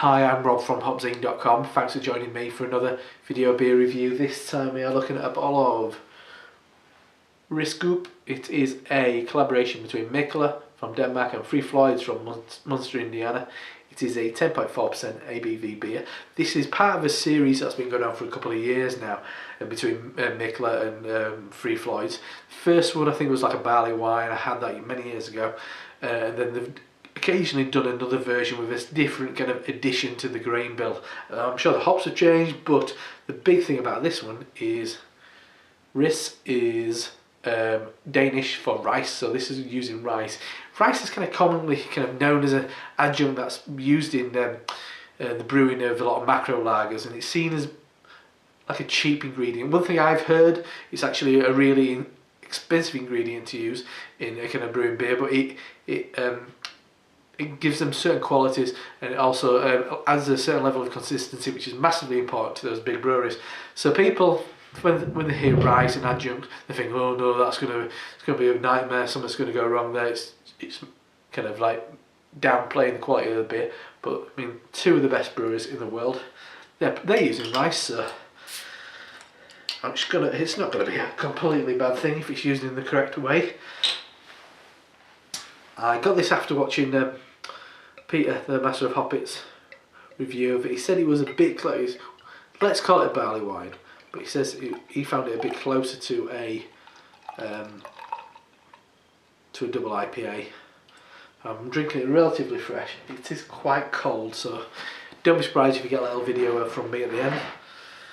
Hi, I'm Rob from HopZine.com. Thanks for joining me for another video beer review. This time we are looking at a bottle of Risgoop. It is a collaboration between Mikkeller from Denmark and Three Floyds from Munster, Indiana. It is a 10.4% ABV beer. This is part of a series that's been going on for a couple of years now between Mikkeller and Three Floyds. First one I think was like a barley wine. I had that many years ago, and then they've occasionally done another version with a different kind of addition to the grain bill. I'm sure the hops have changed, but the big thing about this one is Ris is Danish for rice, so this is using rice. Rice is kind of commonly kind of known as an adjunct that's used in the brewing of a lot of macro lagers, and it's seen as like a cheap ingredient. One thing I've heard, it's actually a really expensive ingredient to use in a kind of brewing beer, but it gives them certain qualities, and it also adds a certain level of consistency, which is massively important to those big breweries. So people, when they hear rice and adjunct, they think, oh no, it's going to be a nightmare, something's going to go wrong there. It's kind of like downplaying the quality of the beer. But I mean, two of the best brewers in the world, they're using rice, so it's not going to be a completely bad thing if it's used in the correct way. I got this after watching Peter, the master of hoppets, review of it. He said it was a bit close. Let's call it a barley wine, but he says he found it a bit closer to a double IPA. I'm drinking it relatively fresh. It is quite cold, so don't be surprised if you get a little video from me at the end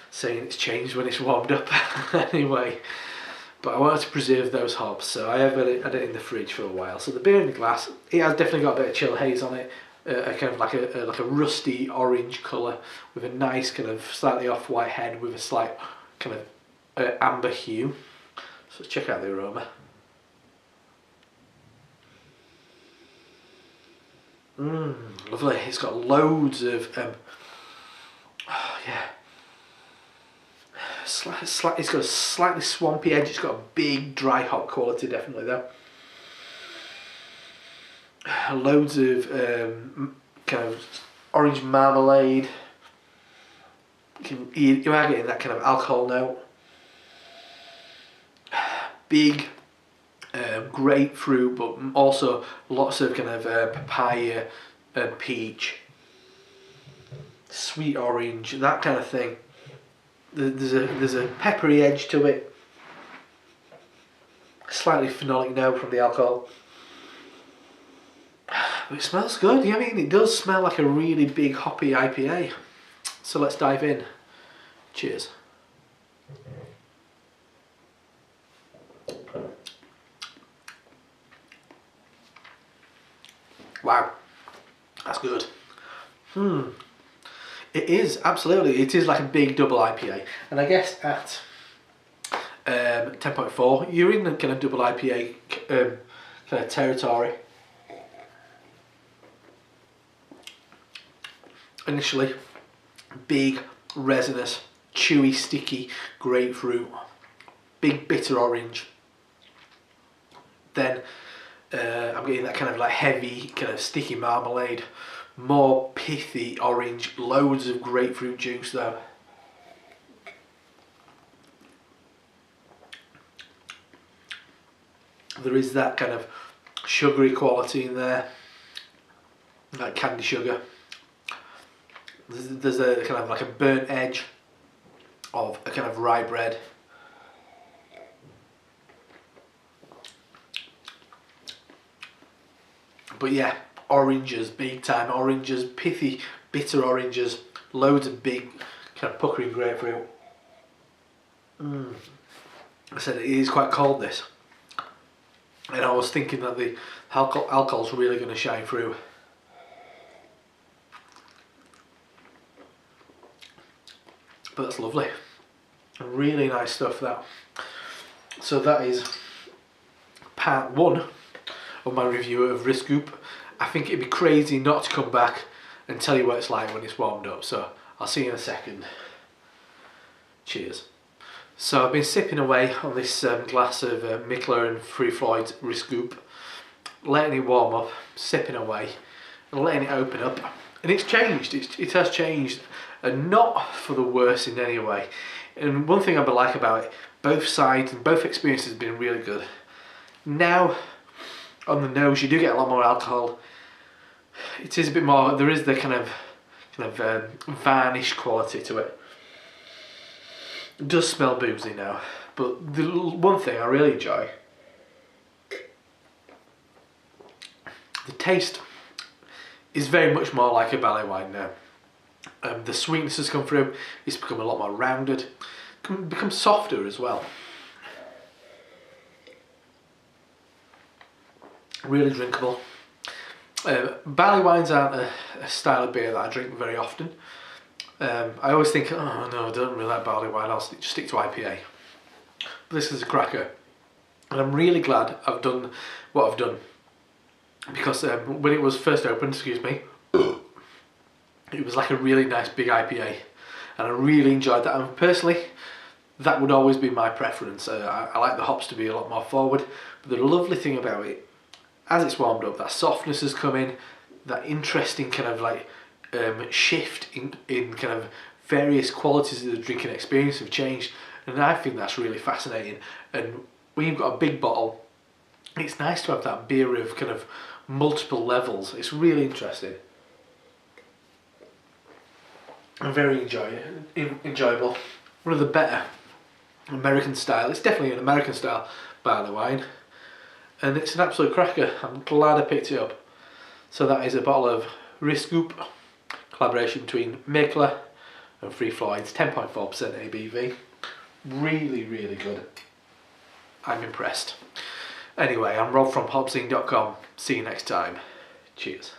saying it's changed when it's warmed up. Anyway. But I wanted to preserve those hops, so I have had it in the fridge for a while. So the beer in the glass, it has definitely got a bit of chill haze on it, kind of like a rusty orange colour with a nice kind of slightly off-white head with a slight kind of amber hue. So let's check out the aroma. Lovely. It's got loads of it's got a slightly swampy edge. It's got a big dry hop quality, definitely though. Loads of kind of orange marmalade. You are getting that kind of alcohol note. Big grapefruit, but also lots of kind of papaya and peach, sweet orange, that kind of thing. There's a peppery edge to it, slightly phenolic note from the alcohol. But it smells good. I mean, it does smell like a really big hoppy IPA. So let's dive in. Cheers. Wow, that's good. It is, absolutely. It is like a big double IPA. And I guess at 10.4, you're in the kind of double IPA kind of territory. Initially, big, resinous, chewy, sticky grapefruit, big bitter orange. Then I'm getting that kind of like heavy, kind of sticky marmalade. More pithy orange, loads of grapefruit juice though. There is that kind of sugary quality in there, like candy sugar. There's a kind of like a burnt edge of a kind of rye bread. But yeah, oranges, big time oranges, pithy, bitter oranges, loads of big kind of puckering grapefruit. I said it is quite cold, this, and I was thinking that the alcohol's really going to shine through. But that's lovely, really nice stuff that. So that is part one of my review of Risgoop. I think it'd be crazy not to come back and tell you what it's like when it's warmed up, so I'll see you in a second. Cheers. So I've been sipping away on this glass of Mikkeller and Three Floyds Risgoop, letting it warm up, sipping away, and letting it open up. And it's changed, it has changed, and not for the worse in any way. And one thing I like about it, both sides and both experiences have been really good. Now, on the nose, you do get a lot more alcohol. It is a bit more, there is the kind of varnish quality to it. It does smell boozy now, but the one thing I really enjoy, the taste is very much more like a barley wine now. The sweetness has come through, it's become a lot more rounded, become softer as well. Really drinkable. Barley wines aren't a style of beer that I drink very often. I always think, oh no, I don't really like barley wine, I'll just stick to IPA. But this is a cracker, and I'm really glad I've done what I've done, because when it was first opened, it was like a really nice big IPA, and I really enjoyed that. And personally, that would always be my preference. I like the hops to be a lot more forward, but the lovely thing about it, as it's warmed up, that softness has come in, that interesting kind of like shift in kind of various qualities of the drinking experience have changed, and I think that's really fascinating. And when you've got a big bottle, it's nice to have that beer of kind of multiple levels. It's really interesting and very enjoyable. One of the better American style, it's definitely an American style barley wine, and it's an absolute cracker. I'm glad I picked it up. So that is a bottle of Risgoop, collaboration between Mikkeller and Three Floyds, 10.4% ABV. Really, really good. I'm impressed. Anyway, I'm Rob from HopZine.com. See you next time. Cheers.